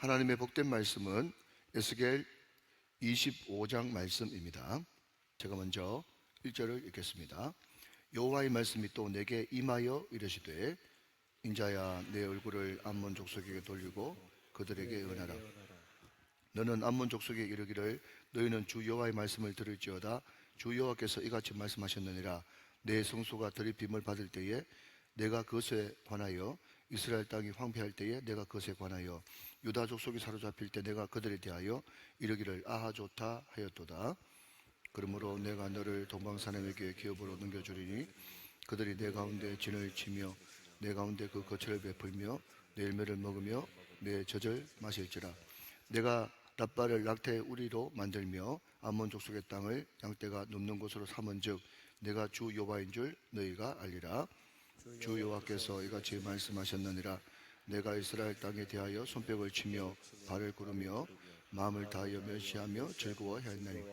하나님의 복된 말씀은 에스겔 25장 말씀입니다. 제가 먼저 1절을 읽겠습니다. 여호와의 말씀이 또 내게 임하여 이르시되 인자야 내 얼굴을 암몬 족속에게 돌리고 그들에게 은하라. 너는 암몬 족속에 이르기를 너희는 주 여호와의 말씀을 들을지어다. 주 여호와께서 이같이 말씀하셨느니라. 내 성소가 더럽힘을 받을 때에 내가 그것에 관하여 이스라엘 땅이 황폐할 때에 내가 그것에 관하여 유다 족속이 사로잡힐 때 내가 그들에 대하여 이르기를 아하 좋다 하였도다. 그러므로 내가 너를 동방사람에게 기업으로 넘겨주리니 그들이 내 가운데 진을 치며 내 가운데 그 거처를 베풀며 내 열매를 먹으며 내 젖을 마실지라. 내가 랍바를 낙태 우리로 만들며 암몬 족속의 땅을 양떼가 눕는 곳으로 삼은즉 내가 주 여호와인 줄 너희가 알리라. 주 여호와께서 이같이 말씀하셨느니라. 내가 이스라엘 땅에 대하여 손뼉을 치며 발을 구르며 마음을 다하여 멸시하며 즐거워하였나니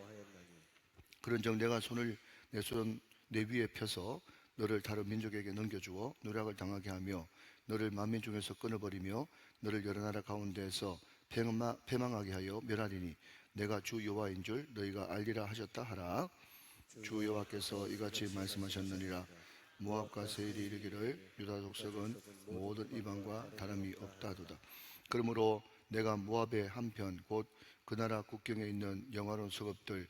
그런즉 내가 내 손 내 위에 펴서 너를 다른 민족에게 넘겨주어 누락을 당하게 하며 너를 만민 중에서 끊어버리며 너를 여러 나라 가운데에서 패망하게 하여 멸하리니 내가 주 여호와인 줄 너희가 알리라 하셨다 하라. 주 여호와께서 이같이 말씀하셨느니라. 모압과 세일이 이르기를 유다 족속은 모든 이방과 다름이 없다도다. 그러므로 내가 모압의 한편 곧 그 나라 국경에 있는 영화로운 성읍들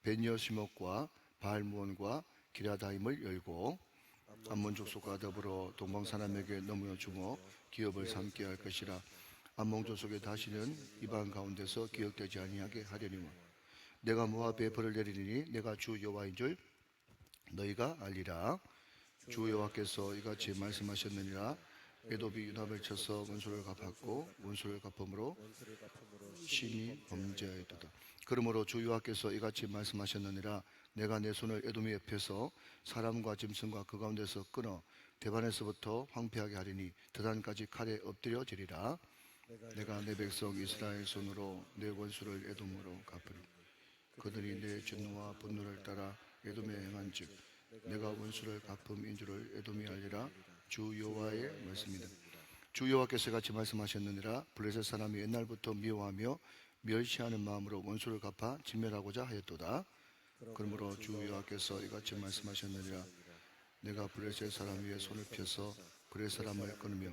벤여시목과 바알무온과 기라다임을 열고 암몬 족속과 더불어 동방사람에게 넘겨 주어 기업을 삼게 할 것이라. 암몬 족속에 다시는 이방 가운데서 기억되지 아니하게 하려니와 내가 모압에 벌을 내리니 내가 주 여호와인 줄 너희가 알리라. 주 여호와께서 이같이 말씀하셨느니라. 에돔이 유답을 쳐서 원수를 갚았고 원수를 갚음으로 신이 범죄하였도다. 그러므로 주 여호와께서 이같이 말씀하셨느니라. 내가 내 손을 에돔 위에 펴서 사람과 짐승과 그 가운데서 끊어 대반에서부터 황폐하게 하리니 드단까지 칼에 엎드려지리라. 내가 내 백성 이스라엘 손으로 내 원수를 에돔으로 갚으리. 그들이 내 진노와 분노를 따라 에돔에 행한즉 내가 원수를 갚음인 줄을 에돔이 알리라. 주 여호와의 말씀이다. 주 여호와께서 같이 말씀하셨느니라. 블레셋 사람이 옛날부터 미워하며 멸시하는 마음으로 원수를 갚아 진멸하고자 하였도다. 그러므로 주 여호와께서 이같이 말씀하셨느니라. 내가 블레셋 사람 위에 손을 펴서 그의 사람을 끊으며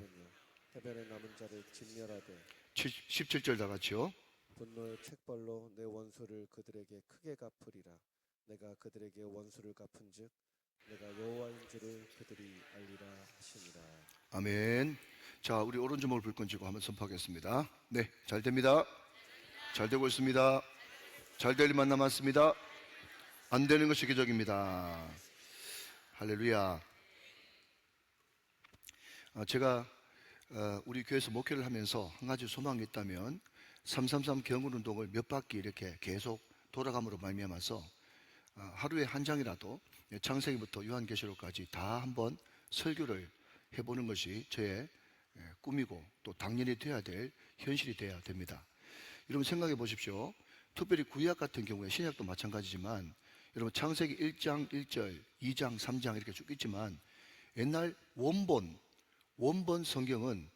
해변에 남은 자를 진멸하되 17절 다 같이요. 분노의 책벌로 내 원수를 그들에게 크게 갚으리라. 내가 그들에게 원수를 갚은즉 내가 여호와인 줄을 그들이 알리라 하시니라. 아멘. 자, 우리 오른주먹을 불끈 쥐고 한번 선포하겠습니다. 네, 잘 됩니다. 잘 되고 있습니다. 잘 될 일만 남았습니다. 안 되는 것이 기적입니다. 할렐루야. 제가 우리 교회에서 목회를 하면서 한 가지 소망이 있다면 333 경운운동을 몇 바퀴 이렇게 계속 돌아감으로 말미암아서 하루에 한 장이라도 창세기부터 요한계시록까지 다 한번 설교를 해보는 것이 저의 꿈이고 또 당연히 돼야 될 현실이 돼야 됩니다. 여러분 생각해 보십시오. 특별히 구약 같은 경우에 신약도 마찬가지지만 여러분 창세기 1장 1절, 2장 3장 이렇게 쭉 있지만 옛날 원본 성경은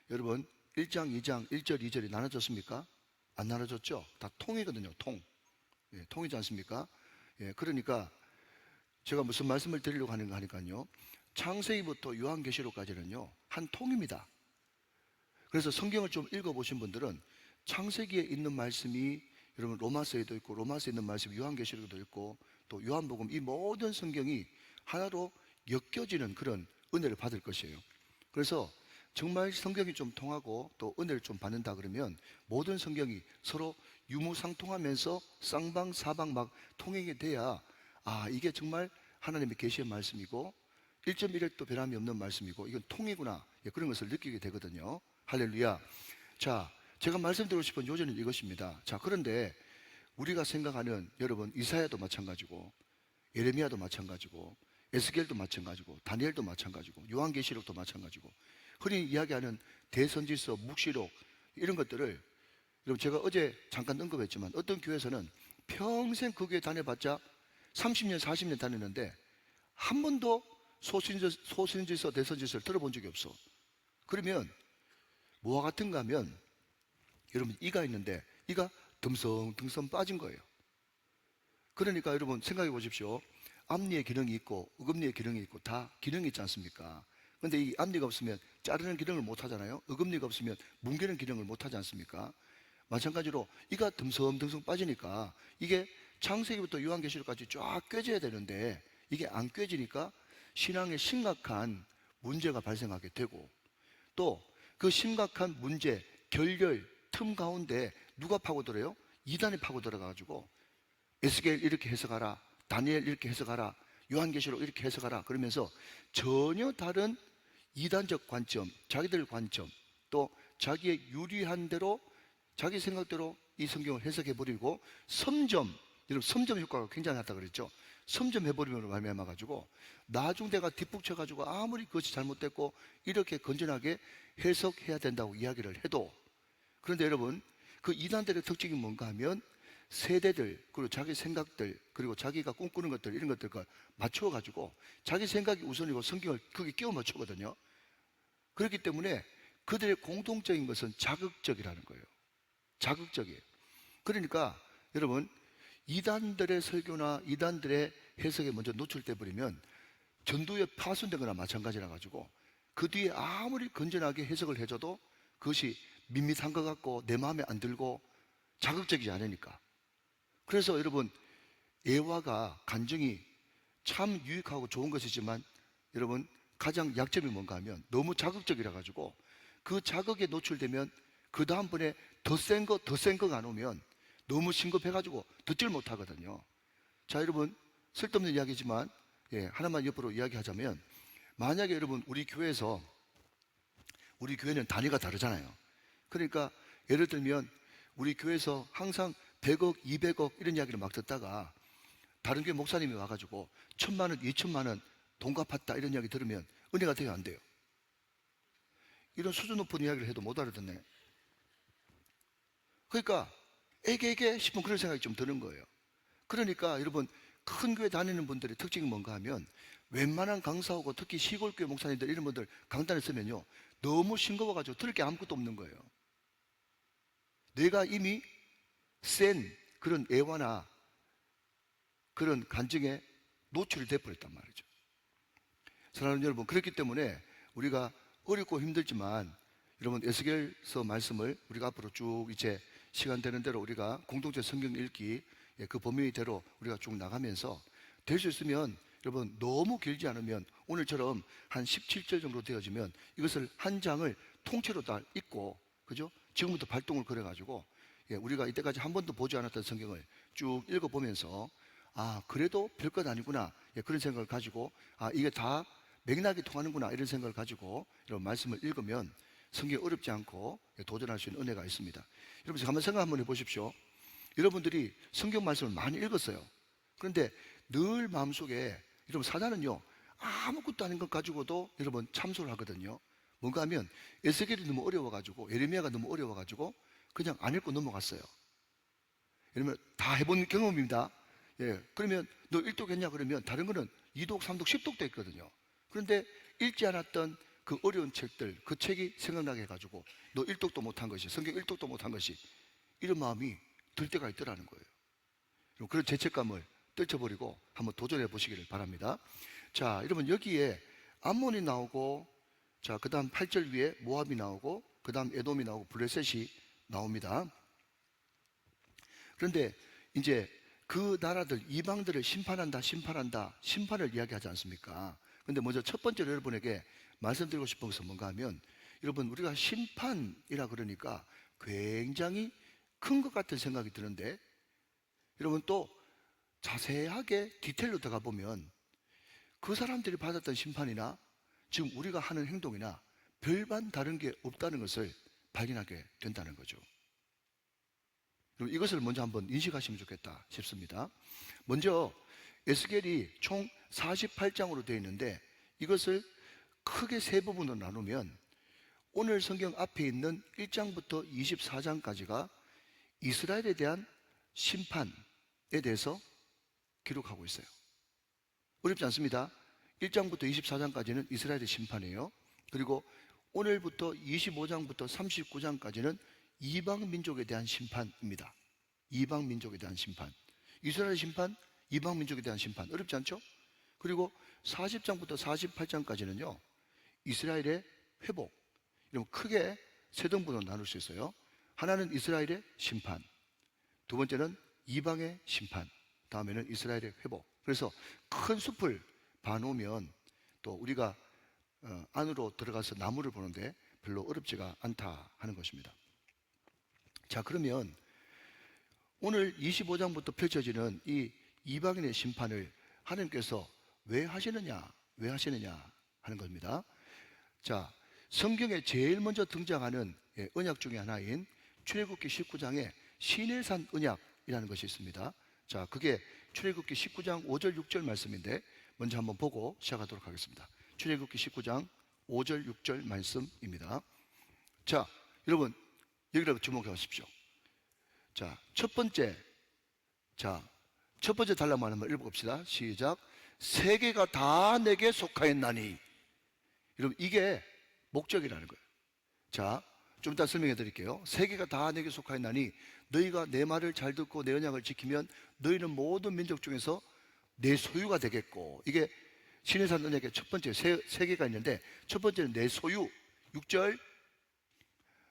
여러분 1장 2장 1절 2절이 나눠졌습니까? 안 나눠졌죠? 다 통이거든요. 통이지 않습니까? 그러니까 제가 무슨 말씀을 드리려고 하는가 하니까요, 창세기부터 요한계시록까지는요 한 통입니다. 그래서 성경을 좀 읽어보신 분들은 창세기에 있는 말씀이 여러분 로마서에도 있고 로마서에 있는 말씀이 요한계시록에도 있고 또 요한복음 이 모든 성경이 하나로 엮여지는 그런 은혜를 받을 것이에요. 그래서 정말 성경이 좀 통하고 또 은혜를 좀 받는다 그러면 모든 성경이 서로 유무상통하면서 쌍방사방 막 통행이 돼야 이게 정말 하나님의 계시의 말씀이고 1.1획도 변함이 없는 말씀이고 이건 통이구나, 그런 것을 느끼게 되거든요. 할렐루야. 자, 제가 말씀드리고 싶은 요지는 이것입니다. 자, 그런데 우리가 생각하는 여러분 이사야도 마찬가지고 예레미야도 마찬가지고 에스겔도 마찬가지고 다니엘도 마찬가지고 요한계시록도 마찬가지고 흔히 이야기하는 대선지서, 묵시록 이런 것들을 여러분 제가 어제 잠깐 언급했지만 어떤 교회에서는 평생 그 교회 다녀봤자 30년 40년 다녔는데 한 번도 소신지서 대선지서를 들어본 적이 없어. 그러면 뭐와 같은가 하면 여러분 이가 있는데 이가 듬성듬성 빠진 거예요. 그러니까 여러분 생각해 보십시오. 앞니의 기능이 있고 어금니의 기능이 있고 다 기능이 있지 않습니까? 근데 이 앞니가 없으면 자르는 기능을 못 하잖아요. 어금니가 없으면 뭉개는 기능을 못 하지 않습니까? 마찬가지로 이가 듬성듬성 빠지니까 이게 창세기부터 요한계시록까지 쫙 꿰져야 되는데 이게 안 꿰지니까 신앙에 심각한 문제가 발생하게 되고, 또 그 심각한 문제, 결렬, 틈 가운데 누가 파고들어요? 이단이 파고들어가지고 에스겔 이렇게 해석하라, 다니엘 이렇게 해석하라, 요한계시록 이렇게 해석하라 그러면서 전혀 다른 이단적 관점, 자기들 관점, 또 자기의 유리한 대로 자기 생각대로 이 성경을 해석해버리고 섬점, 여러분 섬점 효과가 굉장하다 그랬죠. 섬점해버리면 말미암아 가지고 나중대가 뒷북쳐가지고 아무리 그것이 잘못됐고 이렇게 건전하게 해석해야 된다고 이야기를 해도, 그런데 여러분 그 이단들의 특징이 뭔가 하면 세대들, 그리고 자기 생각들, 그리고 자기가 꿈꾸는 것들, 이런 것들과 맞춰 가지고 자기 생각이 우선이고 성경을 거기 끼워 맞추거든요. 그렇기 때문에 그들의 공통적인 것은 자극적이라는 거예요. 자극적이에요. 그러니까 여러분 이단들의 설교나 이단들의 해석에 먼저 노출돼 버리면 전도에 파손된 거나 마찬가지라 가지고 그 뒤에 아무리 건전하게 해석을 해줘도 그것이 밋밋한 것 같고 내 마음에 안 들고 자극적이지 않으니까. 그래서 여러분 애화가 간증이 참 유익하고 좋은 것이지만 여러분 가장 약점이 뭔가 하면 너무 자극적이라 가지고 그 자극에 노출되면 그 다음번에 더 센 거가 안 오면 너무 심급해 가지고 듣질 못하거든요. 자, 여러분 쓸데없는 이야기지만 하나만 옆으로 이야기하자면, 만약에 여러분 우리 교회는 단위가 다르잖아요. 그러니까 예를 들면 우리 교회에서 항상 100억, 200억 이런 이야기를 막 듣다가 다른 교회 목사님이 와가지고 1,000만 원, 2,000만 원 돈 갚았다 이런 이야기 들으면 은혜가 돼요, 안 돼요? 이런 수준 높은 이야기를 해도 못 알아듣네. 그러니까 에게 싶은 그런 생각이 좀 드는 거예요. 그러니까 여러분 큰 교회 다니는 분들의 특징이 뭔가 하면 웬만한 강사하고 특히 시골교회 목사님들 이런 분들 강단에 쓰면요 너무 싱거워가지고 들을 게 아무것도 없는 거예요. 내가 이미 센 그런 애화나 그런 간증에 노출이 돼버렸단 말이죠. 사랑하는 여러분, 그렇기 때문에 우리가 어렵고 힘들지만 여러분 에스겔서 말씀을 우리가 앞으로 쭉 이제 시간 되는 대로 우리가 공동체 성경 읽기 그 범위대로 우리가 쭉 나가면서 될 수 있으면 여러분 너무 길지 않으면 오늘처럼 한 17절 정도 되어지면 이것을 한 장을 통째로 다 읽고, 그죠? 지금부터 발동을 걸어가지고 우리가 이때까지 한 번도 보지 않았던 성경을 쭉 읽어보면서 아 그래도 별것 아니구나 그런 생각을 가지고 아 이게 다 맥락이 통하는구나 이런 생각을 가지고 이런 말씀을 읽으면 성경이 어렵지 않고 도전할 수 있는 은혜가 있습니다. 여러분 한번 생각 한번 해보십시오. 여러분들이 성경 말씀을 많이 읽었어요. 그런데 늘 마음속에 여러분 사단은요 아무것도 아닌 것 가지고도 여러분 참소를 하거든요. 뭔가 하면 에스겔이 너무 어려워가지고 예레미야가 너무 어려워가지고 그냥 안 읽고 넘어갔어요. 여러분 다 해본 경험입니다. 그러면 너 1독 했냐 그러면 다른 거는 2독, 3독, 10독도 했거든요. 그런데 읽지 않았던 그 어려운 책들, 그 책이 생각나게 해가지고 너 1독도 못한 것이, 성경 1독도 못한 것이 이런 마음이 들 때가 있더라는 거예요. 그런 죄책감을 떨쳐버리고 한번 도전해 보시기를 바랍니다. 자, 여러분 여기에 암몬이 나오고, 자, 그 다음 8절 위에 모압이 나오고, 그 다음 에돔이 나오고 블레셋이 나옵니다. 그런데 이제 그 나라들 이방들을 심판한다 심판을 이야기하지 않습니까? 근데 먼저 첫 번째로 여러분에게 말씀드리고 싶은 것은 뭔가 하면 여러분 우리가 심판이라 그러니까 굉장히 큰 것 같은 생각이 드는데 여러분 또 자세하게 디테일로 들어가 보면 그 사람들이 받았던 심판이나 지금 우리가 하는 행동이나 별반 다른 게 없다는 것을 발견하게 된다는 거죠. 이것을 먼저 한번 인식하시면 좋겠다 싶습니다. 먼저 에스겔이 총 48장으로 되어 있는데 이것을 크게 세 부분으로 나누면 오늘 성경 앞에 있는 1장부터 24장까지가 이스라엘에 대한 심판에 대해서 기록하고 있어요. 어렵지 않습니다. 1장부터 24장까지는 이스라엘의 심판이에요. 그리고 오늘부터 25장부터 39장까지는 이방 민족에 대한 심판입니다. 이방 민족에 대한 심판. 이스라엘 심판, 이방 민족에 대한 심판. 어렵지 않죠? 그리고 40장부터 48장까지는요, 이스라엘의 회복. 이러면 크게 세 등분으로 나눌 수 있어요. 하나는 이스라엘의 심판, 두 번째는 이방의 심판, 다음에는 이스라엘의 회복. 그래서 큰 숲을 봐놓으면 또 우리가 안으로 들어가서 나무를 보는데 별로 어렵지가 않다 하는 것입니다. 자, 그러면 오늘 25장부터 펼쳐지는 이 이방인의 심판을 하나님께서 왜 하시느냐 하는 겁니다. 자, 성경에 제일 먼저 등장하는 언약 중에 하나인 출애굽기 19장에 시내산 언약이라는 것이 있습니다. 자, 그게 출애굽기 19장 5절 6절 말씀인데 먼저 한번 보고 시작하도록 하겠습니다. 출애굽기 19장 5절 6절 말씀입니다. 자, 여러분 여기다가 주목해 보십시오. 자, 첫 번째 단락만 한번 읽어봅시다. 시작. 세계가 다 내게 속하였나니. 여러분, 이게 목적이라는 거예요. 자, 좀 이따 설명해 드릴게요. 세계가 다 내게 속하였나니 너희가 내 말을 잘 듣고 내 언약을 지키면 너희는 모든 민족 중에서 내 소유가 되겠고. 이게 시내산 언약의 첫 번째 세 개가 있는데, 첫 번째는 내 소유. 6절.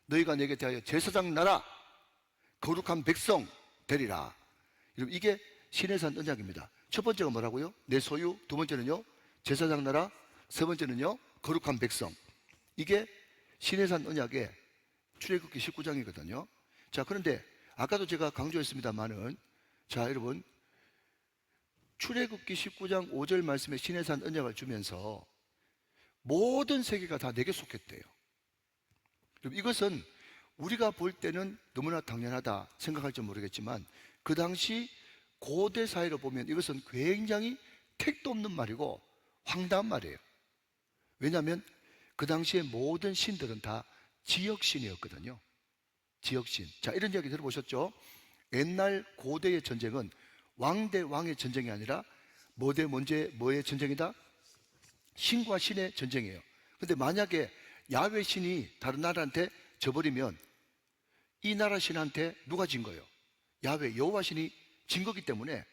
너희가 내게 대하여 제사장 나라, 거룩한 백성 되리라. 여러분, 이게 시내산 언약입니다. 첫 번째가 뭐라고요? 내 소유. 두 번째는요, 제사장 나라. 세 번째는요, 거룩한 백성. 이게 시내산 언약의 출애굽기 19장이거든요. 자, 그런데 아까도 제가 강조했습니다만은, 자, 여러분, 출애굽기 19장 5절 말씀에 시내산 언약을 주면서 모든 세계가 다 내게 속했대요. 여러분, 이것은 우리가 볼 때는 너무나 당연하다 생각할지 모르겠지만, 그 당시 고대 사회로 보면 이것은 굉장히 택도 없는 말이고 황당한 말이에요. 왜냐하면 그 당시에 모든 신들은 다 지역신이었거든요. 지역신. 자, 이런 이야기 들어보셨죠? 옛날 고대의 전쟁은 왕 대 왕의 전쟁이 아니라 뭐 대 뭐의 전쟁이다? 신과 신의 전쟁이에요. 근데 만약에 야훼 신이 다른 나라한테 져버리면 이 나라 신한테 누가 진 거예요? 야훼 여호와 신이 진 거기 때문에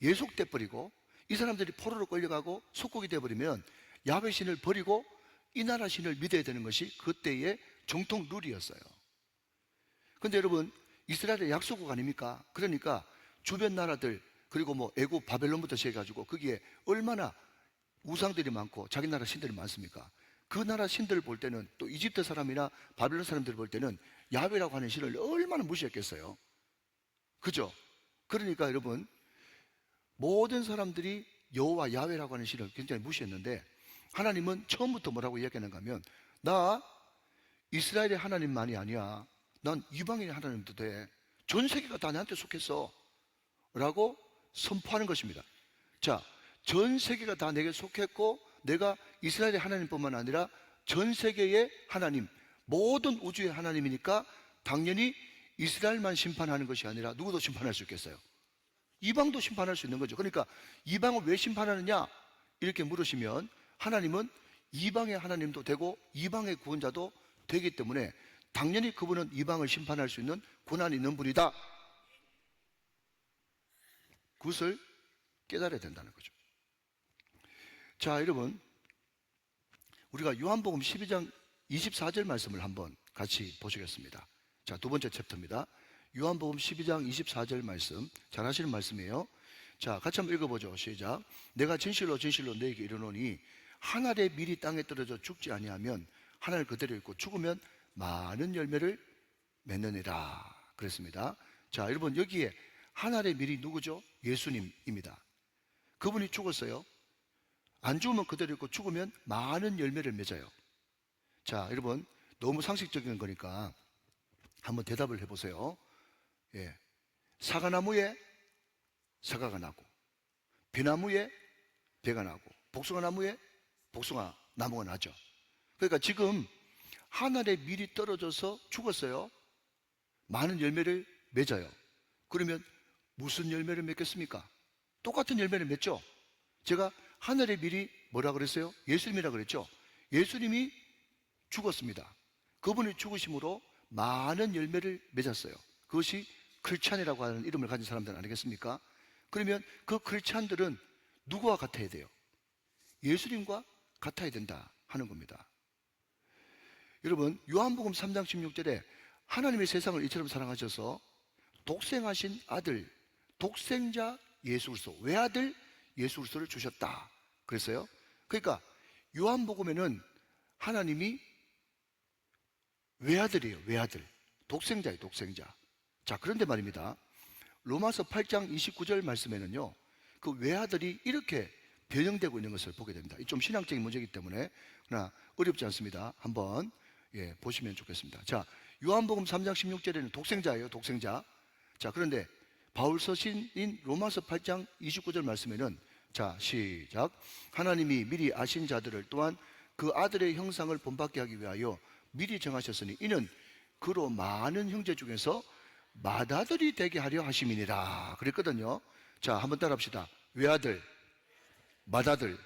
예속돼 버리고, 이 사람들이 포로로 끌려가고 속국이 돼 버리면 야훼 신을 버리고 이 나라 신을 믿어야 되는 것이 그때의 정통 룰이었어요. 근데 여러분, 이스라엘의 약소국 아닙니까? 그러니까 주변 나라들, 그리고 뭐 애굽 바벨론부터 시작해가지고 거기에 얼마나 우상들이 많고 자기 나라 신들이 많습니까? 그 나라 신들을 볼 때는, 또 이집트 사람이나 바벨론 사람들을 볼 때는 야훼라고 하는 신을 얼마나 무시했겠어요. 그죠? 그러니까 여러분, 모든 사람들이 여호와 야훼라고 하는 신을 굉장히 무시했는데, 하나님은 처음부터 뭐라고 이야기하는가 하면, 나 이스라엘의 하나님만이 아니야, 난 이방인의 하나님도 돼, 전 세계가 다 나한테 속했어 라고 선포하는 것입니다. 자, 전 세계가 다 내게 속했고 내가 이스라엘의 하나님뿐만 아니라 전 세계의 하나님, 모든 우주의 하나님이니까 당연히 이스라엘만 심판하는 것이 아니라 누구도 심판할 수 있겠어요? 이방도 심판할 수 있는 거죠. 그러니까 이방을 왜 심판하느냐 이렇게 물으시면, 하나님은 이방의 하나님도 되고 이방의 구원자도 되기 때문에 당연히 그분은 이방을 심판할 수 있는 권한이 있는 분이다. 그것을 깨달아야 된다는 거죠. 자, 여러분, 우리가 요한복음 12장 24절 말씀을 한번 같이 보시겠습니다. 자, 두 번째 챕터입니다. 요한복음 12장 24절 말씀, 잘 하시는 말씀이에요. 자, 같이 한번 읽어보죠. 시작. 내가 진실로 진실로 너에게 이르노니 한 알의 밀이 땅에 떨어져 죽지 아니하면 한 알 그대로 있고 죽으면 많은 열매를 맺느니라 그랬습니다. 자, 여러분, 여기에 한 알의 밀이 누구죠? 예수님입니다. 그분이 죽었어요. 안 죽으면 그대로 있고 죽으면 많은 열매를 맺어요. 자, 여러분, 너무 상식적인 거니까 한번 대답을 해보세요. 예. 사과나무에 사과가 나고, 배나무에 배가 나고, 복숭아나무에 복숭아나무가 나죠. 그러니까 지금 하늘에 밀이 떨어져서 죽었어요. 많은 열매를 맺어요. 그러면 무슨 열매를 맺겠습니까? 똑같은 열매를 맺죠. 제가 하늘의 밀이 뭐라 그랬어요? 예수님이라 그랬죠. 예수님이 죽었습니다. 그분이 죽으심으로 많은 열매를 맺었어요. 그것이 크리스찬이라고 하는 이름을 가진 사람들 아니겠습니까? 그러면 그 크리스찬들은 누구와 같아야 돼요? 예수님과 같아야 된다 하는 겁니다. 여러분, 요한복음 3장 16절에 하나님의 세상을 이처럼 사랑하셔서 독생하신 아들, 독생자 예수 그리스도, 외아들 예수 그리스도를 주셨다 그랬어요. 그러니까 요한복음에는 하나님이 외아들이에요. 외아들, 독생자예요. 독생자. 자, 그런데 말입니다, 로마서 8장 29절 말씀에는요, 그 외아들이 이렇게 변형되고 있는 것을 보게 됩니다. 좀 신앙적인 문제이기 때문에 그러나 어렵지 않습니다. 한번 보시면 좋겠습니다. 자, 요한복음 3장 16절에는 독생자예요. 독생자. 자, 그런데 바울 서신인 로마서 8장 29절 말씀에는, 자, 시작. 하나님이 미리 아신 자들을 또한 그 아들의 형상을 본받게 하기 위하여 미리 정하셨으니 이는 그로 많은 형제 중에서 맏아들이 되게 하려 하심이니라 그랬거든요. 자, 한번 따라합시다. 외아들, 맏아들.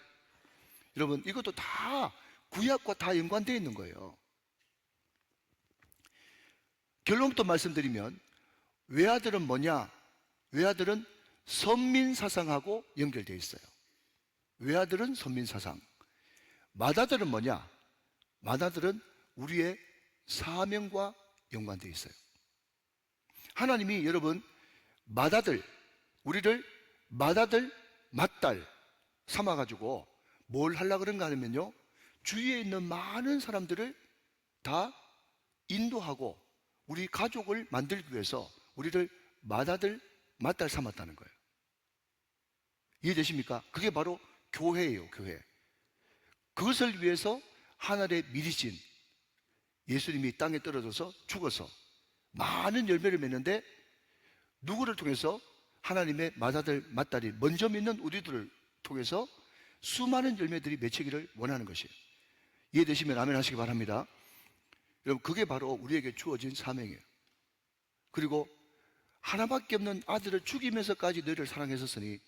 여러분, 이것도 다 구약과 다 연관되어 있는 거예요. 결론부터 말씀드리면 외아들은 뭐냐? 외아들은 선민사상하고 연결되어 있어요. 외아들은 선민사상. 맏아들은 뭐냐? 맏아들은 우리의 사명과 연관되어 있어요. 하나님이 여러분 맏아들, 우리를 맏아들, 맏딸 삼아가지고 뭘 하려고 그런가 하면요, 주위에 있는 많은 사람들을 다 인도하고 우리 가족을 만들기 위해서 우리를 맏아들, 맏딸 삼았다는 거예요. 이해되십니까? 그게 바로 교회예요. 교회. 그것을 위해서 하늘에 미리신 예수님이 땅에 떨어져서 죽어서 많은 열매를 맺는데, 누구를 통해서? 하나님의 맏아들, 맏딸이 먼저 믿는 우리들을 통해서 수많은 열매들이 맺히기를 원하는 것이에요. 이해되시면 아멘 하시기 바랍니다. 여러분, 그게 바로 우리에게 주어진 사명이에요. 그리고 하나밖에 없는 아들을 죽이면서까지 너희를 사랑했었으니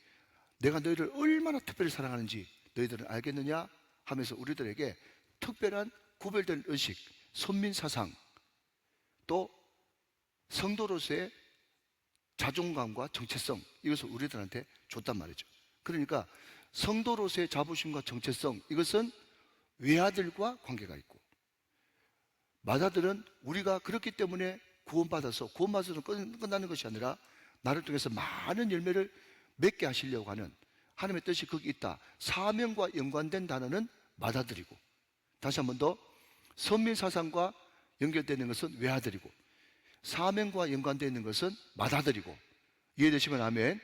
내가 너희를 얼마나 특별히 사랑하는지 너희들은 알겠느냐 하면서 우리들에게 특별한 구별된 의식, 선민사상, 또 성도로서의 자존감과 정체성, 이것을 우리들한테 줬단 말이죠. 그러니까 성도로서의 자부심과 정체성, 이것은 외아들과 관계가 있고, 맏아들은 우리가 그렇기 때문에 구원받아서, 구원받아서 끝나는 것이 아니라 나를 통해서 많은 열매를 맺게 하시려고 하는 하나님의 뜻이 거기 있다. 사명과 연관된 단어는 맏아들이고, 다시 한 번 더, 선민사상과 연결되는 것은 외아들이고, 사명과 연관되어 있는 것은 맏아들이고. 이해되시면 아멘.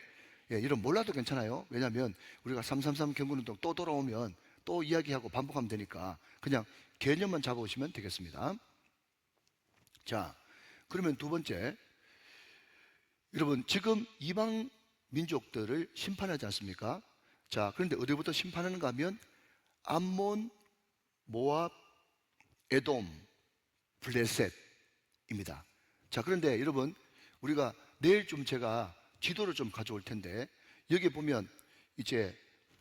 이런 몰라도 괜찮아요. 왜냐하면 우리가 333 경건운동 또 돌아오면 또 이야기하고 반복하면 되니까 그냥 개념만 잡아오시면 되겠습니다. 자, 그러면 두 번째, 여러분 지금 이방 민족들을 심판하지 않습니까? 자, 그런데 어디부터 심판하는가 하면 암몬, 모압, 에돔, 블레셋입니다. 자, 그런데 여러분, 우리가 내일 좀 제가 지도를 좀 가져올 텐데, 여기 보면 이제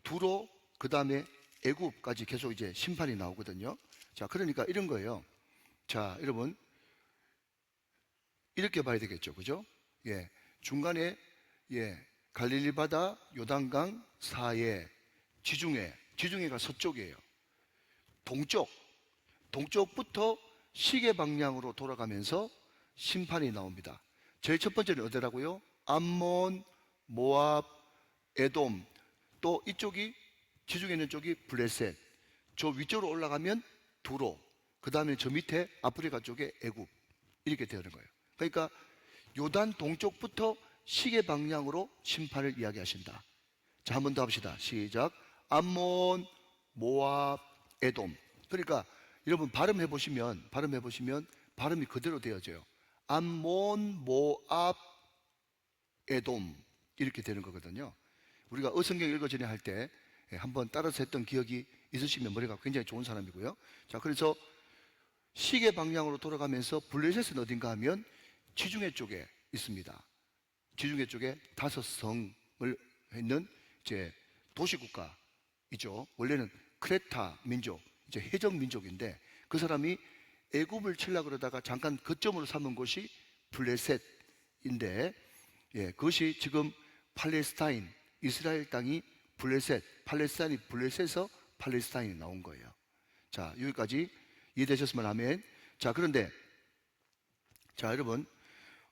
두로, 그 다음에 애굽까지 계속 이제 심판이 나오거든요. 자, 그러니까 이런 거예요. 자, 여러분, 이렇게 봐야 되겠죠. 그죠? 중간에, 갈릴리 바다, 요단강 사이에 지중해가 서쪽이에요. 동쪽부터 시계 방향으로 돌아가면서 심판이 나옵니다. 제일 첫 번째는 어디라고요? 암몬, 모압, 에돔, 또 이쪽이 지중해 있는 쪽이 블레셋, 저 위쪽으로 올라가면 두로, 그 다음에 저 밑에 아프리카 쪽에 애굽, 이렇게 되는 거예요. 그러니까 요단 동쪽부터 시계 방향으로 심판을 이야기하신다. 자, 한 번 더 합시다. 시작. 암몬, 모압, 에돔. 그러니까 여러분 발음해 보시면 발음이 그대로 되어져요. 암몬, 모압, 에돔, 이렇게 되는 거거든요. 우리가 어성경 읽어전에 할 때 한번 따라서 했던 기억이 있으시면 머리가 굉장히 좋은 사람이고요. 자, 그래서 시계 방향으로 돌아가면서 블레셋은 어딘가 하면 지중해 쪽에 있습니다. 지중해 쪽에 5성을 있는 이제 도시국가이죠. 원래는 크레타 민족, 이제 해적 민족인데 그 사람이 애굽을 치려고 그러다가 잠깐 거점으로 삼은 곳이 블레셋인데, 그것이 지금 팔레스타인, 이스라엘 땅이 블레셋, 팔레스타인이 블레셋에서 팔레스타인이 나온 거예요. 자, 여기까지 이해되셨으면 아멘. 자, 그런데 자, 여러분,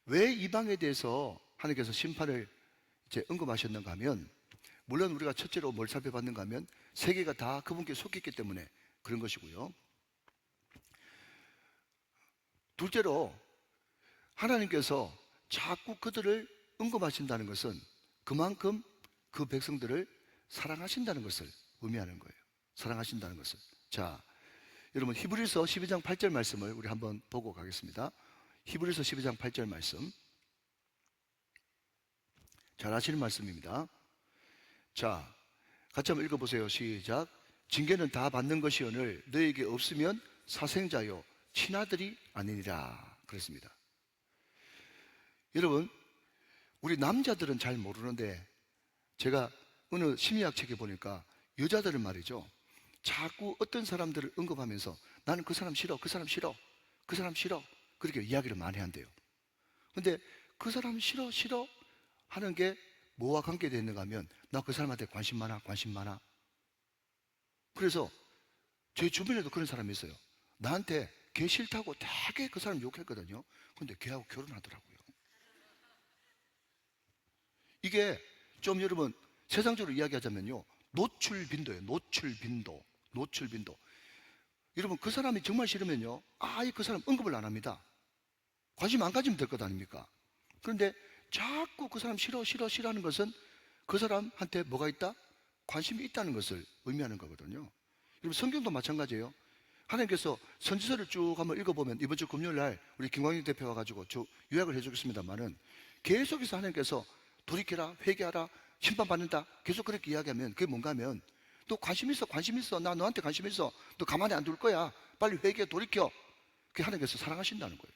왜 이방에 대해서 하나님께서 심판을 이제 언급하셨는가 하면, 물론 우리가 첫째로 뭘 살펴봤는가 하면 세계가 다 그분께 속했기 때문에 그런 것이고요. 둘째로 하나님께서 자꾸 그들을 언급하신다는 것은 그만큼 그 백성들을 사랑하신다는 것을 의미하는 거예요. 사랑하신다는 것을. 자, 여러분, 히브리서 12장 8절 말씀을 우리 한번 보고 가겠습니다. 히브리서 12장 8절 말씀. 잘 아시는 말씀입니다. 자, 같이 한번 읽어보세요. 시작. 징계는 다 받는 것이오늘 너에게 없으면 사생자요 친아들이 아니니라. 그랬습니다. 여러분, 우리 남자들은 잘 모르는데 제가 어느 심리학 책에 보니까 여자들은 말이죠, 자꾸 어떤 사람들을 언급하면서 나는 그 사람 싫어, 그 사람 싫어, 그 사람 싫어, 그렇게 이야기를 많이 한대요. 근데 그 사람 싫어 싫어 하는 게 뭐와 관계되어 있는가 하면, 나 그 사람한테 관심 많아, 관심 많아. 그래서 제 주변에도 그런 사람이 있어요. 나한테 걔 싫다고 되게 그 사람 욕했거든요. 근데 걔하고 결혼하더라고요. 이게 좀 여러분 세상적으로 이야기하자면요, 노출 빈도예요. 노출 빈도. 노출 빈도. 여러분, 그 사람이 정말 싫으면요, 아예 그 사람 언급을 안 합니다. 관심 안 가지면 될 것 아닙니까? 그런데 자꾸 그 사람 싫어 싫어 싫어하는 것은 그 사람한테 뭐가 있다? 관심이 있다는 것을 의미하는 거거든요. 여러분, 성경도 마찬가지예요. 하나님께서 선지서를 쭉 한번 읽어보면, 이번 주 금요일 날 우리 김광희 대표가 가지고 요약을 해주겠습니다만은, 계속해서 하나님께서 돌이켜라, 회개하라, 심판받는다, 계속 그렇게 이야기하면 그게 뭔가 하면, 너 관심 있어, 관심 있어, 나 너한테 관심 있어, 너 가만히 안 둘 거야, 빨리 회개, 돌이켜. 그게 하나님께서 사랑하신다는 거예요.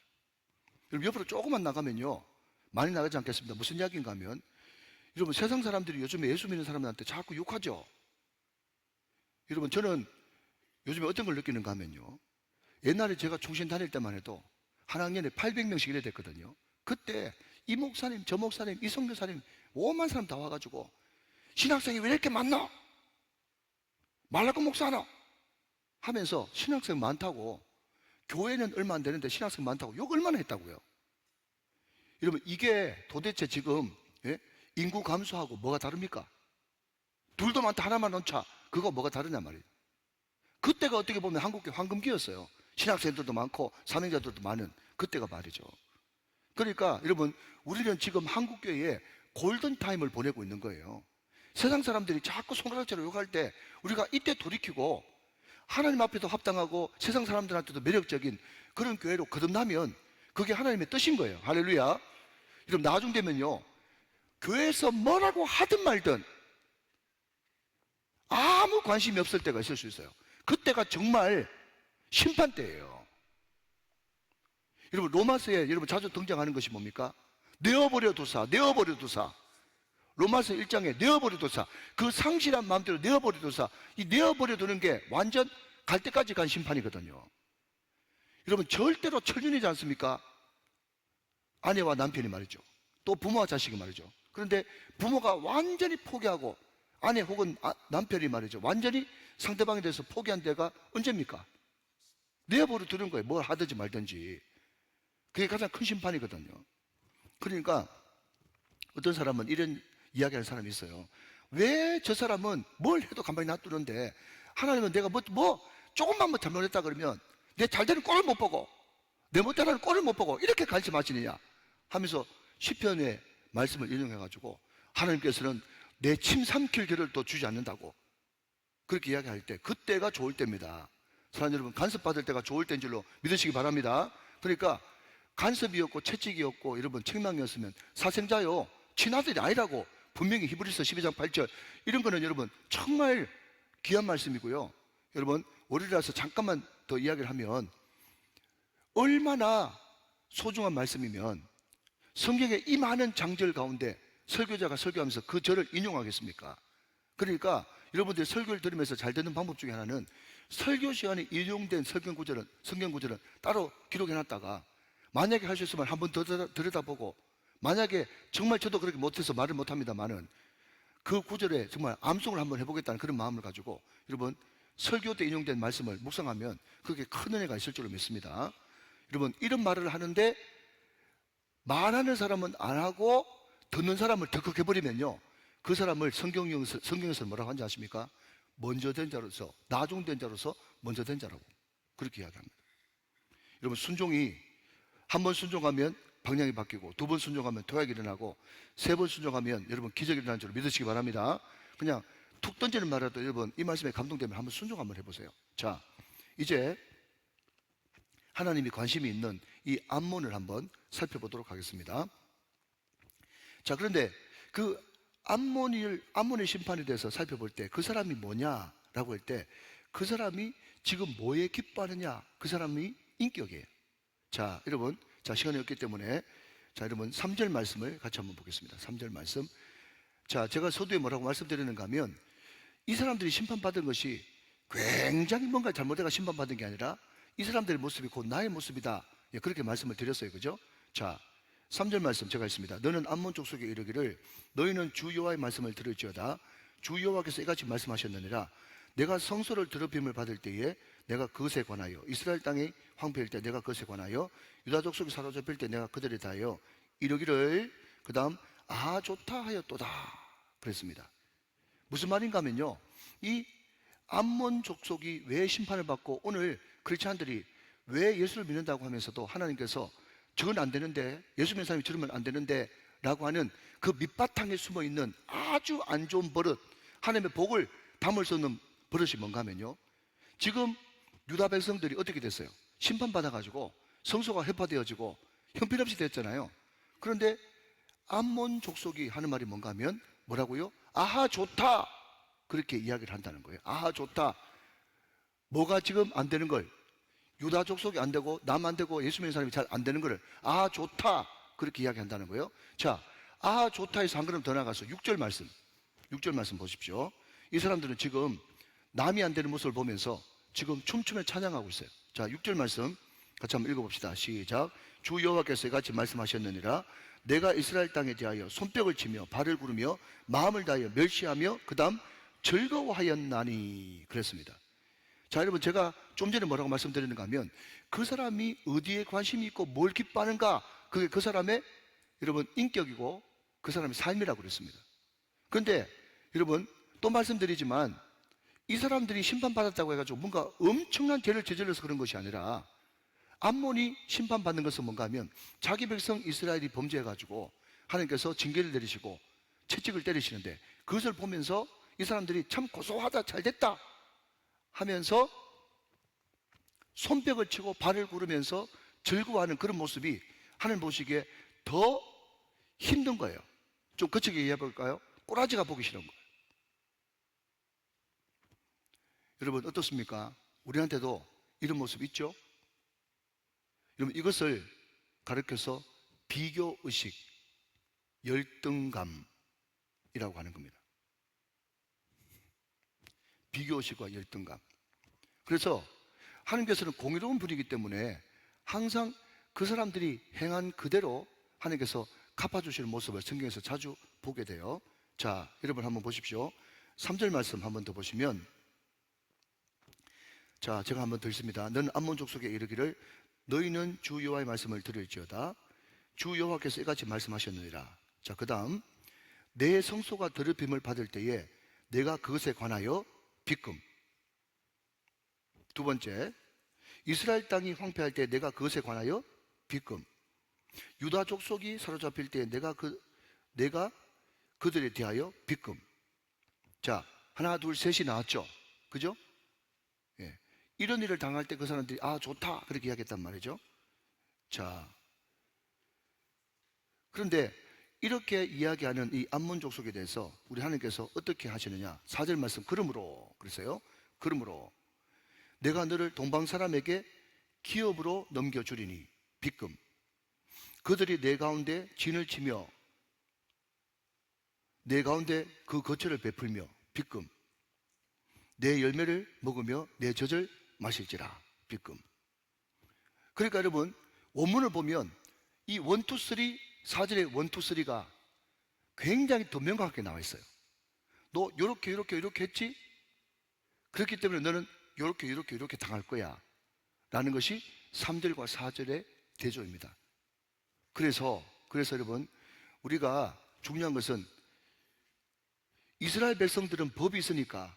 여러분, 옆으로 조금만 나가면요, 많이 나가지 않겠습니다. 무슨 이야기인가 하면, 여러분, 세상 사람들이 요즘에 예수 믿는 사람들한테 자꾸 욕하죠. 여러분, 저는 요즘에 어떤 걸 느끼는가 하면요, 옛날에 제가 중신 다닐 때만 해도 한 학년에 800명씩 이래 됐거든요. 그때 이 목사님, 저 목사님, 이 성교사님 5만 사람 다 와가지고 신학생이 왜 이렇게 많나? 말라고 목사 하나? 하면서 신학생 많다고, 교회는 얼마 안 되는데 신학생 많다고 욕 얼마나 했다고요. 여러분, 이게 도대체 지금 인구 감소하고 뭐가 다릅니까? 둘도 많다 하나만 넣자, 그거 뭐가 다르냐 말이에요. 그때가 어떻게 보면 한국의 황금기였어요. 신학생들도 많고 사명자들도 많은 그때가 말이죠. 그러니까 여러분, 우리는 지금 한국교회에 골든타임을 보내고 있는 거예요. 세상 사람들이 자꾸 손가락질로 욕할 때 우리가 이때 돌이키고 하나님 앞에도 합당하고 세상 사람들한테도 매력적인 그런 교회로 거듭나면 그게 하나님의 뜻인 거예요. 할렐루야. 여러분, 나중 되면요, 교회에서 뭐라고 하든 말든 아무 관심이 없을 때가 있을 수 있어요. 그때가 정말 심판 때예요. 여러분, 로마서에 여러분 자주 등장하는 것이 뭡니까? 내어버려 두사, 내어버려 두사. 로마서 1장에 내어버려 두사, 그 상실한 마음대로 내어버려 두사. 이 내어버려 두는 게 완전 갈 때까지 간 심판이거든요. 여러분, 절대로 천륜이지 않습니까? 아내와 남편이 말이죠, 또 부모와 자식이 말이죠. 그런데 부모가 완전히 포기하고 아내 혹은 남편이 말이죠, 완전히 상대방에 대해서 포기한 데가 언제입니까? 내버려 두는 거예요. 뭘 하든지 말든지. 그게 가장 큰 심판이거든요. 그러니까 어떤 사람은 이런 이야기하는 사람이 있어요. 왜 저 사람은 뭘 해도 가만히 놔두는데 하나님은 내가 뭐 조금만 잘못했다 그러면 내 잘되는 꼴을 못 보고 내 못되는 꼴을 못 보고 이렇게 관심하시느냐 하면서 시편의 말씀을 인용해가지고, 하나님께서는 내 침 삼킬 겨를 또 주지 않는다고 그렇게 이야기할 때, 그때가 좋을 때입니다. 사랑하는 여러분, 간섭 받을 때가 좋을 때인 줄로 믿으시기 바랍니다. 그러니까 간섭이었고 채찍이었고 여러분 책망이었으면 사생자요 친아들이 아니라고 분명히 히브리서 12장 8절, 이런 거는 여러분 정말 귀한 말씀이고요. 여러분, 월요일이라서 잠깐만 더 이야기를 하면, 얼마나 소중한 말씀이면 성경의 이 많은 장절 가운데 설교자가 설교하면서 그 절을 인용하겠습니까? 그러니까 여러분들이 설교를 들으면서 잘 되는 방법 중에 하나는 설교 시간에 인용된 성경 구절은 따로 기록해 놨다가 만약에 할 수 있으면 한번 더 들여다보고, 만약에 정말 저도 그렇게 못해서 말을 못합니다만은 그 구절에 정말 암송을 한번 해보겠다는 그런 마음을 가지고 여러분 설교 때 인용된 말씀을 묵상하면 그렇게 큰 은혜가 있을 줄로 믿습니다. 여러분 이런 말을 하는데 말하는 사람은 안 하고 듣는 사람을 덜컥 해버리면요, 그 사람을 성경에서 뭐라고 하는지 아십니까? 먼저 된 자로서, 나중된 자로서 먼저 된 자라고 그렇게 이야기합니다. 여러분 순종이 한 번 순종하면 방향이 바뀌고, 두 번 순종하면 도약이 일어나고, 세 번 순종하면 여러분 기적이 일어나는 줄 믿으시기 바랍니다. 그냥 툭 던지는 말이라도 여러분 이 말씀에 감동되면 한번 순종 한번 해보세요. 자, 이제 하나님이 관심이 있는 이 암몬을 한번 살펴보도록 하겠습니다. 자, 그런데 그 암몬의 심판에 대해서 살펴볼 때 그 사람이 뭐냐라고 할 때 그 사람이 지금 뭐에 기뻐하느냐, 그 사람이 인격이에요. 자, 여러분, 자, 시간이 없기 때문에 자, 여러분 3절 말씀을 같이 한번 보겠습니다. 3절 말씀. 자, 제가 서두에 뭐라고 말씀드리는가 하면 이 사람들이 심판받은 것이 굉장히 뭔가 잘못해가 심판받은 게 아니라 이 사람들의 모습이 곧 나의 모습이다. 예, 그렇게 말씀을 드렸어요. 그죠? 자, 3절 말씀 제가 있습니다. 너는 암몬 족속에 이르기를 너희는 주 여호와의 말씀을 들을지어다. 주 여호와께서 이같이 말씀하셨느니라. 내가 성소를 더럽힘을 받을 때에 내가 그것에 관하여, 이스라엘 땅이 황폐일 때 내가 그것에 관하여, 유다 족속이 사로잡힐 때 내가 그들에 대하여 이르기를, 그 다음 아 좋다 하였도다 그랬습니다. 무슨 말인가 하면요, 이 암몬 족속이 왜 심판을 받고 오늘 크리스찬들이 왜 예수를 믿는다고 하면서도 하나님께서 저건 안 되는데, 예수 믿는 사람이 저러면 안 되는데 라고 하는 그 밑바탕에 숨어 있는 아주 안 좋은 버릇, 하나님의 복을 담을 수 없는 버릇이 뭔가 하면요, 지금 유다 백성들이 어떻게 됐어요? 심판받아가지고 성소가 회파되어지고 형편없이 됐잖아요. 그런데 암몬 족속이 하는 말이 뭔가 하면 뭐라고요? 아하 좋다, 그렇게 이야기를 한다는 거예요. 아하 좋다. 뭐가 지금 안 되는 걸, 유다 족속이 안 되고 남 안 되고 예수 믿는 사람이 잘 안 되는 거를 아하 좋다 그렇게 이야기한다는 거예요. 자, 아하 좋다에서 한 걸음 더 나가서 6절 말씀 보십시오. 이 사람들은 지금 남이 안 되는 모습을 보면서 지금 춤추며 찬양하고 있어요. 자, 6절 말씀 같이 한번 읽어봅시다. 시작. 주 여호와께서 이같이 말씀하셨느니라. 내가 이스라엘 땅에 대하여 손뼉을 치며 발을 구르며 마음을 다하여 멸시하며 그 다음 즐거워하였나니 그랬습니다. 자, 여러분 제가 좀 전에 뭐라고 말씀드렸는가 하면 그 사람이 어디에 관심이 있고 뭘 기뻐하는가, 그게 그 사람의 여러분 인격이고 그 사람의 삶이라고 그랬습니다. 그런데 여러분 또 말씀드리지만 이 사람들이 심판받았다고 해가지고 뭔가 엄청난 죄를 저질러서 그런 것이 아니라, 암몬이 심판받는 것은 뭔가 하면 자기 백성 이스라엘이 범죄해가지고 하나님께서 징계를 내리시고 채찍을 때리시는데 그것을 보면서 이 사람들이 참 고소하다, 잘됐다 하면서 손뼉을 치고 발을 구르면서 즐거워하는 그런 모습이 하나님 보시기에 더 힘든 거예요. 좀 거칠게 얘기해볼까요? 꼬라지가 보기 싫은 거예요. 여러분 어떻습니까? 우리한테도 이런 모습 있죠? 여러분 이것을 가르쳐서 비교의식, 열등감이라고 하는 겁니다. 비교의식과 열등감. 그래서 하나님께서는 공의로운 분이기 때문에 항상 그 사람들이 행한 그대로 하나님께서 갚아주시는 모습을 성경에서 자주 보게 돼요. 자, 여러분 한번 보십시오. 3절 말씀 한번 더 보시면, 자, 제가 한번 더 읽습니다. 너는 암몬 족속에 이르기를 너희는 주 여호와의 말씀을 들을지어다. 주 여호와께서 이같이 말씀하셨느니라. 자, 그 다음 내 성소가 더럽힘을 받을 때에 내가 그것에 관하여 비끔. 두 번째, 이스라엘 땅이 황폐할 때 내가 그것에 관하여 비끔. 유다 족속이 사로잡힐 때 내가 그들에 대하여 비끔. 자, 하나 둘 셋이 나왔죠, 그죠? 예. 이런 일을 당할 때 그 사람들이 아 좋다 그렇게 이야기했단 말이죠. 자, 그런데 이렇게 이야기하는 이 암몬 족속에 대해서 우리 하나님께서 어떻게 하시느냐. 4절 말씀, 그러므로 그랬어요. 그러므로 내가 너를 동방 사람에게 기업으로 넘겨주리니 비끔. 그들이 내 가운데 진을 치며 내 가운데 그 거처를 베풀며 비끔. 내 열매를 먹으며 내 젖을 마실지라. 빌금. 그러니까 여러분, 원문을 보면 이 1, 2, 3, 4절의 1, 2, 3가 굉장히 더 명확하게 나와 있어요. 너 요렇게 했지? 그렇기 때문에 너는 요렇게 당할 거야 라는 것이 3절과 4절의 대조입니다. 그래서 여러분, 우리가 중요한 것은 이스라엘 백성들은 법이 있으니까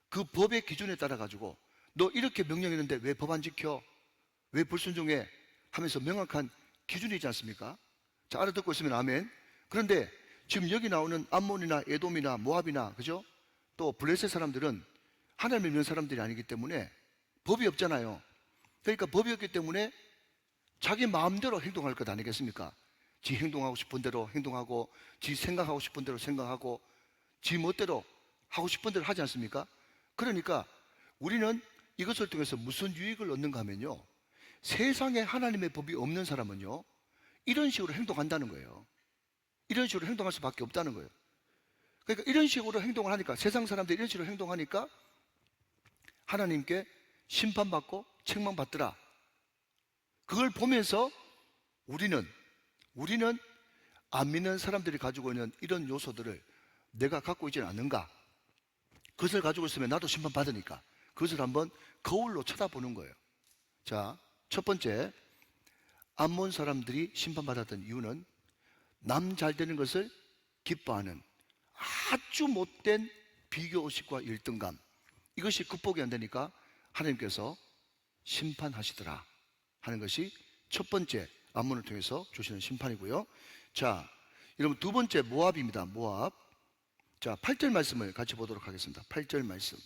그 법의 기준에 따라 가지고 너 이렇게 명령했는데 왜 법 안 지켜? 왜 불순종해? 하면서 명확한 기준이 있지 않습니까? 자, 알아듣고 있으면 아멘. 그런데 지금 여기 나오는 암몬이나 에돔이나 모압이나, 그죠? 또 블레셋 사람들은 하나님을 믿는 사람들이 아니기 때문에 법이 없잖아요. 그러니까 법이 없기 때문에 자기 마음대로 행동할 것 아니겠습니까? 지 행동하고 싶은 대로 행동하고, 지 생각하고 싶은 대로 생각하고, 지 멋대로 하고 싶은 대로 하지 않습니까? 그러니까 우리는 이것을 통해서 무슨 유익을 얻는가 하면요, 세상에 하나님의 법이 없는 사람은요, 이런 식으로 행동한다는 거예요. 이런 식으로 행동할 수밖에 없다는 거예요. 그러니까 이런 식으로 행동을 하니까, 세상 사람들이 이런 식으로 행동하니까 하나님께 심판받고 책망받더라. 그걸 보면서 우리는 안 믿는 사람들이 가지고 있는 이런 요소들을 내가 갖고 있지는 않는가? 그것을 가지고 있으면 나도 심판받으니까 그것을 한번 거울로 쳐다보는 거예요. 자, 첫 번째, 암몬 사람들이 심판받았던 이유는 남 잘 되는 것을 기뻐하는 아주 못된 비교의식과 열등감, 이것이 극복이 안 되니까 하나님께서 심판하시더라 하는 것이 첫 번째 암몬을 통해서 주시는 심판이고요. 자, 여러분, 두 번째 모압입니다. 모압. 자, 8절 말씀을 같이 보도록 하겠습니다. 8절 말씀.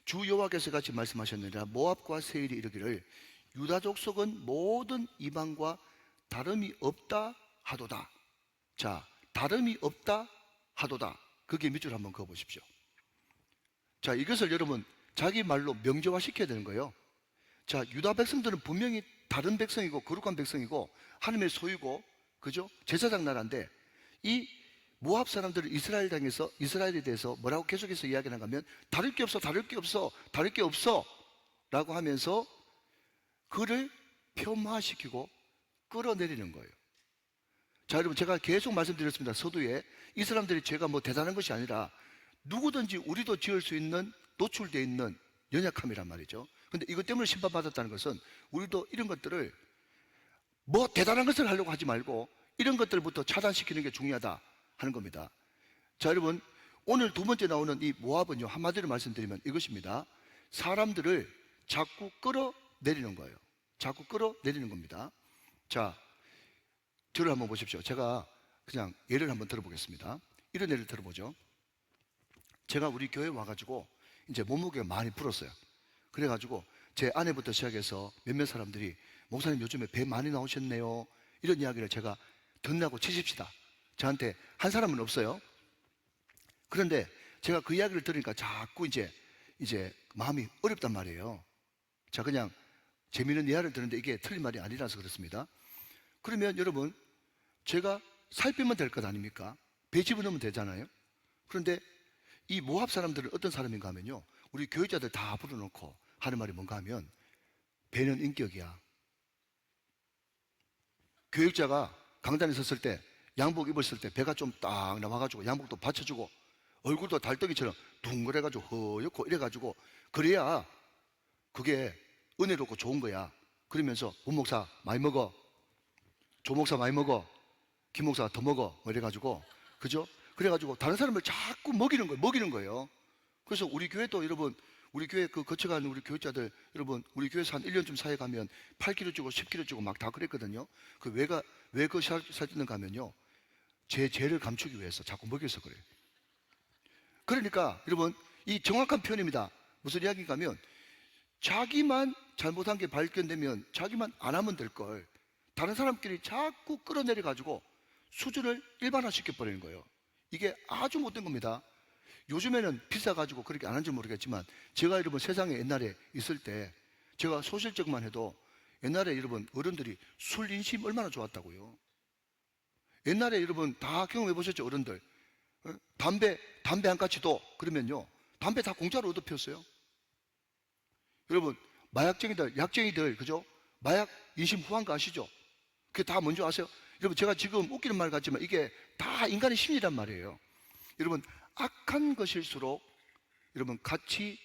주 여호와께서 같이 말씀하셨느니라. 모압과 세일이 이르기를 유다 족속은 모든 이방과 다름이 없다 하도다. 자, 다름이 없다 하도다. 그게 밑줄 한번 그어보십시오. 자, 이것을 여러분 자기 말로 명제화 시켜야 되는 거예요. 자, 유다 백성들은 분명히 다른 백성이고 거룩한 백성이고 하나님의 소유고, 그죠? 제사장 나라인데, 이 모압 사람들은 이스라엘에 대해서 뭐라고 계속해서 이야기하는가 하면 다를 게 없어 라고 하면서 그를 폄하시키고 끌어내리는 거예요. 자, 여러분, 제가 계속 말씀드렸습니다. 서두에 이 사람들이 죄가 뭐 대단한 것이 아니라 누구든지 우리도 지을 수 있는, 노출되어 있는 연약함이란 말이죠. 근데 이것 때문에 심판받았다는 것은 우리도 이런 것들을 뭐 대단한 것을 하려고 하지 말고 이런 것들부터 차단시키는 게 중요하다 하는 겁니다. 자, 여러분, 오늘 두 번째 나오는 이 모압은요, 한마디로 말씀드리면 이것입니다. 사람들을 자꾸 끌어내리는 거예요. 자꾸 끌어내리는 겁니다. 자, 저를 한번 보십시오. 제가 그냥 예를 한번 들어보겠습니다. 이런 예를 들어보죠. 제가 우리 교회에 와가지고 이제 몸무게가 많이 불었어요. 그래가지고 제 아내부터 시작해서 몇몇 사람들이 목사님 요즘에 배 많이 나오셨네요, 이런 이야기를 제가 듣는다고 치십시다. 저한테 한 사람은 없어요. 그런데 제가 그 이야기를 들으니까 자꾸 이제 마음이 어렵단 말이에요. 자, 그냥 재미있는 이야기를 듣는데 이게 틀린 말이 아니라서 그렇습니다. 그러면 여러분, 제가 살 빼면 될 것 아닙니까? 배 집어넣으면 되잖아요. 그런데 이 모압 사람들은 어떤 사람인가 하면요, 우리 교회자들 다 불러놓고 하는 말이 뭔가 하면 배는 인격이야. 교육자가 강단에 섰을 때, 양복 입었을 때 배가 좀 딱 나와가지고 양복도 받쳐주고 얼굴도 달덩이처럼 둥그래가지고 허옇고 이래가지고 그래야 그게 은혜롭고 좋은 거야. 그러면서 문 목사 많이 먹어, 조 목사 많이 먹어, 김 목사가 더 먹어, 뭐 이래가지고, 그죠? 그래가지고 다른 사람을 자꾸 먹이는 거예요. 그래서 우리 교회도 여러분, 우리 교회 그 거쳐가는 우리 교육자들 여러분, 우리 교회에서 한 1년쯤 사회 가면 8kg 찌고 10kg 찌고 막 다 그랬거든요. 그 왜 그 살찌는가 하면요, 제 죄를 감추기 위해서 자꾸 먹여서 그래요. 그러니까 여러분, 이 정확한 표현입니다. 무슨 이야기인가 하면 자기만 잘못한 게 발견되면 자기만 안 하면 될 걸 다른 사람끼리 자꾸 끌어내려 가지고 수준을 일반화시켜 버리는 거예요. 이게 아주 못된 겁니다. 요즘에는 비싸가지고 그렇게 안 하는지 모르겠지만, 제가 여러분 세상에 옛날에 있을 때 제가 소실적만 해도 옛날에 여러분 어른들이 술 인심 얼마나 좋았다고요. 옛날에 여러분 다 경험해 보셨죠, 어른들. 담배 한 까치도 그러면요 담배 다 공짜로 얻어 피웠어요. 여러분, 마약쟁이들, 약쟁이들, 그죠? 마약 인심 후한 거 아시죠? 그게 다 뭔지 아세요? 여러분, 제가 지금 웃기는 말 같지만 이게 다 인간의 심리란 말이에요. 여러분, 악한 것일수록 여러분 같이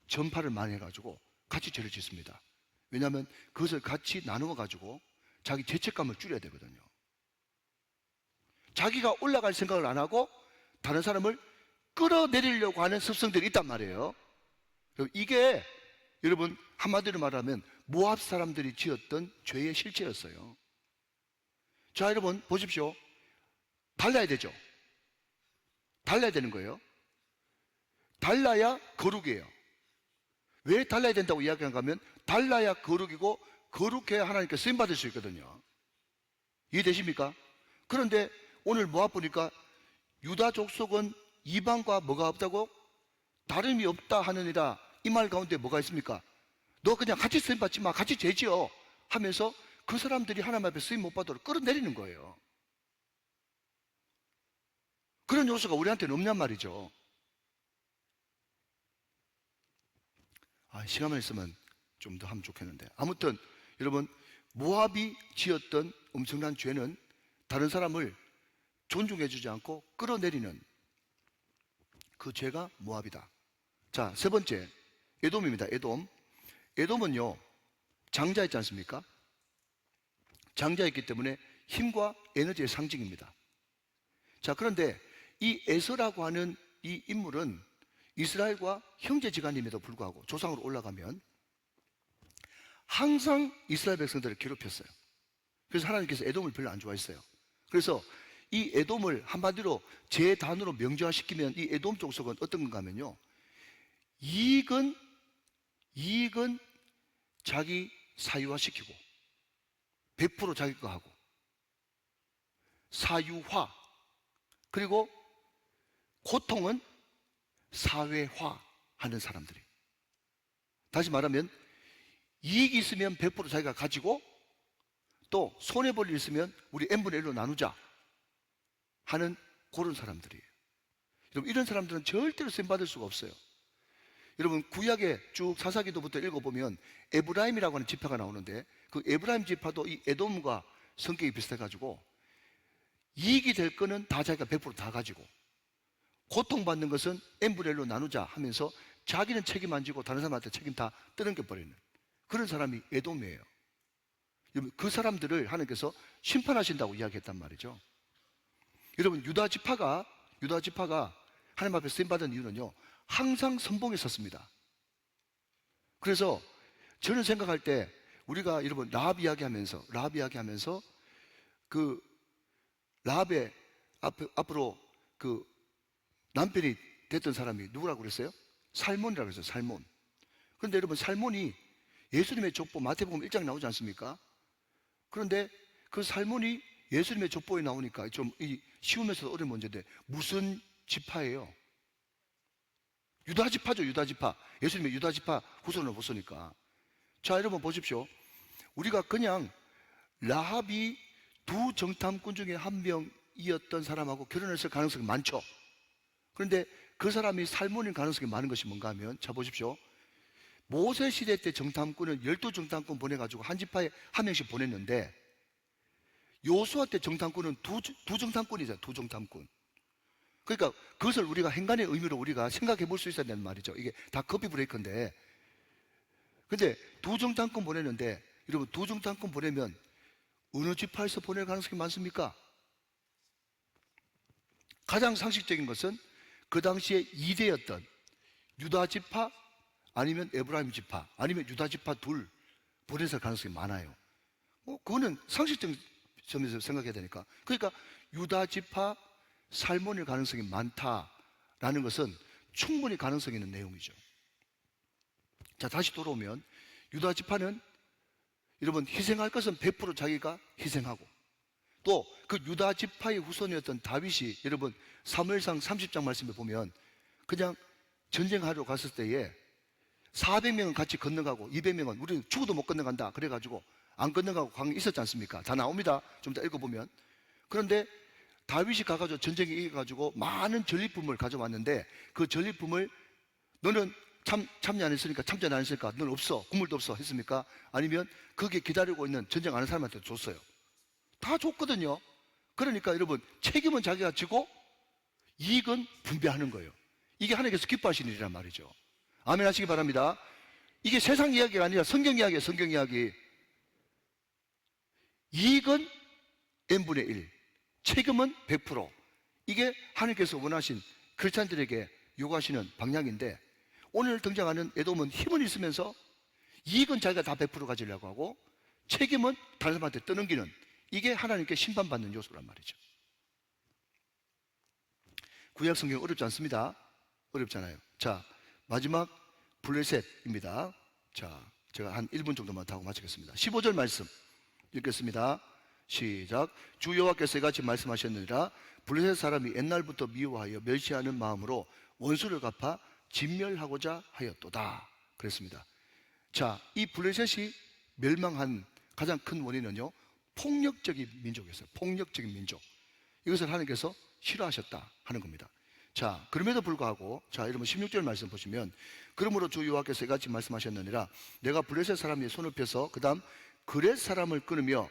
전파를 많이 해가지고 같이 죄를 짓습니다. 왜냐하면 그것을 같이 나누어 가지고 자기 죄책감을 줄여야 되거든요. 자기가 올라갈 생각을 안 하고 다른 사람을 끌어내리려고 하는 습성들이 있단 말이에요. 이게 여러분 한마디로 말하면 모압 사람들이 지었던 죄의 실체였어요. 자, 여러분 보십시오. 달라야 되죠. 달라야 되는 거예요. 달라야 거룩이에요. 왜 달라야 된다고 이야기한가 하면 달라야 거룩이고 거룩해야 하나님께 쓰임받을 수 있거든요. 이해되십니까? 그런데 오늘 모압 보니까 유다 족속은 이방과 뭐가 없다고? 다름이 없다 하느니라. 이 말 가운데 뭐가 있습니까? 너 그냥 같이 쓰임받지 마, 같이 죄지어 하면서 그 사람들이 하나님 앞에 쓰임 못 받도록 끌어내리는 거예요. 그런 요소가 우리한테는 없냔 말이죠. 시간만 있으면 좀 더 하면 좋겠는데, 아무튼 여러분, 모압이 지었던 엄청난 죄는 다른 사람을 존중해주지 않고 끌어내리는 그 죄가 모압이다. 자, 세 번째, 에돔입니다. 에돔은요 장자였지 않습니까? 장자였기 때문에 힘과 에너지의 상징입니다. 자, 그런데 이 에서라고 하는 이 인물은 이스라엘과 형제지간임에도 불구하고 조상으로 올라가면 항상 이스라엘 백성들을 괴롭혔어요. 그래서 하나님께서 에돔을 별로 안 좋아했어요. 그래서 이 에돔을 한마디로 제 단어로 명조화시키면 이 에돔 족속은 어떤 건가 하면요, 이익은 자기 사유화시키고 100% 자기 거 하고, 사유화, 그리고 고통은 사회화하는 사람들이. 다시 말하면 이익이 있으면 100% 자기가 가지고, 또 손해볼 일 있으면 우리 n분의 1로 나누자 하는 그런 사람들이에요. 여러분, 이런 사람들은 절대로 쓰임받을 수가 없어요. 여러분, 구약에 쭉 사사기도부터 읽어보면 에브라임이라고 하는 지파가 나오는데, 그 에브라임 지파도 이 에돔과 성격이 비슷해가지고 이익이 될 거는 다 자기가 100% 가지고, 고통받는 것은 n분의 1로 나누자 하면서 자기는 책임 안 지고 다른 사람한테 책임 다 떠넘겨버리는 그런 사람이 에돔이에요. 여러분, 그 사람들을 하나님께서 심판하신다고 이야기했단 말이죠. 여러분, 유다 지파가 하나님 앞에 쓰임받은 이유는요, 항상 선봉에 섰습니다. 그래서 저는 생각할 때 우리가 여러분 라합 이야기하면서 그 라합의 앞으로 그 남편이 됐던 사람이 누구라고 그랬어요? 살몬이라고 그랬어요. 살몬. 그런데 여러분, 살몬이 예수님의 족보 마태복음 1장 나오지 않습니까? 그런데 그 살몬이 예수님의 족보에 나오니까 좀 쉬우면서도 어려운 문제인데, 무슨 지파예요? 유다 지파죠. 유다 지파. 예수님의 유다 지파 후손을 못 쓰니까. 자, 여러분 보십시오. 우리가 그냥 라합이 두 정탐꾼 중에 한 명이었던 사람하고 결혼했을 가능성이 많죠. 그런데 그 사람이 살몬인 가능성이 많은 것이 뭔가 하면, 자 보십시오. 모세 시대 때 정탐꾼은 12정탐꾼 보내가지고 한 지파에 한 명씩 보냈는데, 요수아 때 정탐꾼은 두 정탐꾼이잖아요. 두 정탐꾼. 그러니까 그것을 우리가 행간의 의미로 우리가 생각해 볼 수 있어야 되는 말이죠. 이게 다 커피 브레이크인데, 근데 두 정탐꾼 보냈는데, 여러분 두 정탐꾼 보내면 어느 지파에서 보낼 가능성이 많습니까? 가장 상식적인 것은 그 당시에 2대였던 유다 지파 아니면 에브라임 지파 아니면 유다 지파 둘 보냈을 가능성이 많아요. 그거는 상식적인 점에서 생각해야 되니까. 그러니까 유다 지파 살몬일 가능성이 많다라는 것은 충분히 가능성이 있는 내용이죠. 자, 다시 돌아오면 유다 지파는 여러분 희생할 것은 100% 자기가 희생하고, 또 그 유다 지파의 후손이었던 다윗이 여러분 사무엘상 30장 말씀에 보면 그냥 전쟁하러 갔을 때에 400명은 같이 건너가고 200명은 우리는 죽어도 못 건너간다 그래가지고 안 건너가고 광에 있었지 않습니까? 다 나옵니다. 좀 더 읽어보면. 그런데 다윗이 가가지고 전쟁에 이겨가지고 많은 전리품을 가져왔는데, 그 전리품을 너는 참여 안 했으니까, 참전 안 했으니까 너는 없어, 국물도 없어 했습니까? 아니면 거기에 기다리고 있는 전쟁 안 하는 사람한테 줬어요? 다 줬거든요. 그러니까 여러분, 책임은 자기가 지고 이익은 분배하는 거예요. 이게 하나님께서 기뻐하시는 일이란 말이죠. 아멘 하시기 바랍니다. 이게 세상 이야기가 아니라 성경 이야기예요. 성경 이야기. 이익은 n분의 1, 책임은 100%. 이게 하나님께서 원하신 크리스찬들에게 요구하시는 방향인데, 오늘 등장하는 에돔은 힘은 있으면서 이익은 자기가 다 100% 가지려고 하고 책임은 다른 사람한테 떠넘기는, 이게 하나님께 심판받는 요소란 말이죠. 구약 성경 어렵지 않습니다. 어렵잖아요. 자, 마지막 블레셋입니다. 자, 제가 한 1분 정도만 더 하고 마치겠습니다. 15절 말씀 읽겠습니다. 시작. 주 여호와께서 이같이 말씀하셨느니라. 블레셋 사람이 옛날부터 미워하여 멸시하는 마음으로 원수를 갚아 진멸하고자 하였도다. 그랬습니다. 자, 이 블레셋이 멸망한 가장 큰 원인은요, 폭력적인 민족이었어요. 폭력적인 민족. 이것을 하나님께서 싫어하셨다 하는 겁니다. 자, 그럼에도 불구하고, 자, 여러분 16절 말씀 보시면, 그러므로 주 여호와께서 이같이 말씀하셨느니라. 내가 블레셋 사람의 손을 펴서 그 다음 그렛 사람을 끊으며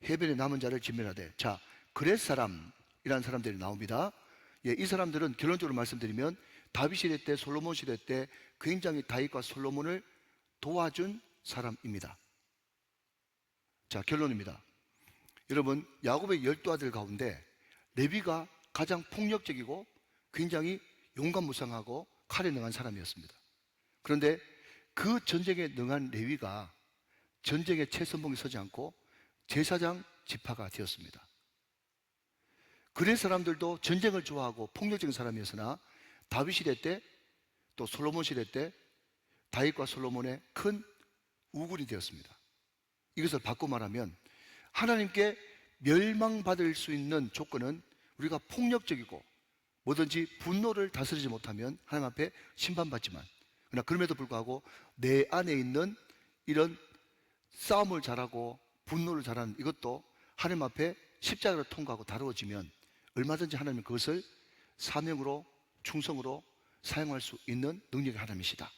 해변에 남은 자를 진멸하되. 자, 그렛 사람이라는 사람들이 나옵니다. 예, 이 사람들은 결론적으로 말씀드리면 다윗 시대 때, 솔로몬 시대 때 굉장히 다윗과 솔로몬을 도와준 사람입니다. 자, 결론입니다. 여러분, 야곱의 12아들 가운데 레위가 가장 폭력적이고 굉장히 용감무쌍하고 칼에 능한 사람이었습니다. 그런데 그 전쟁에 능한 레위가 전쟁에 최선봉에 서지 않고 제사장 지파가 되었습니다. 그런 사람들도 전쟁을 좋아하고 폭력적인 사람이었으나 다윗 시대 때, 또 솔로몬 시대 때 다윗과 솔로몬의 큰 우군이 되었습니다. 이것을 바꿔 말하면, 하나님께 멸망받을 수 있는 조건은 우리가 폭력적이고 뭐든지 분노를 다스리지 못하면 하나님 앞에 심판받지만, 그러나 그럼에도 불구하고 내 안에 있는 이런 싸움을 잘하고 분노를 잘하는 이것도 하나님 앞에 십자가를 통과하고 다루어지면 얼마든지 하나님은 그것을 사명으로, 충성으로 사용할 수 있는 능력의 하나님이시다.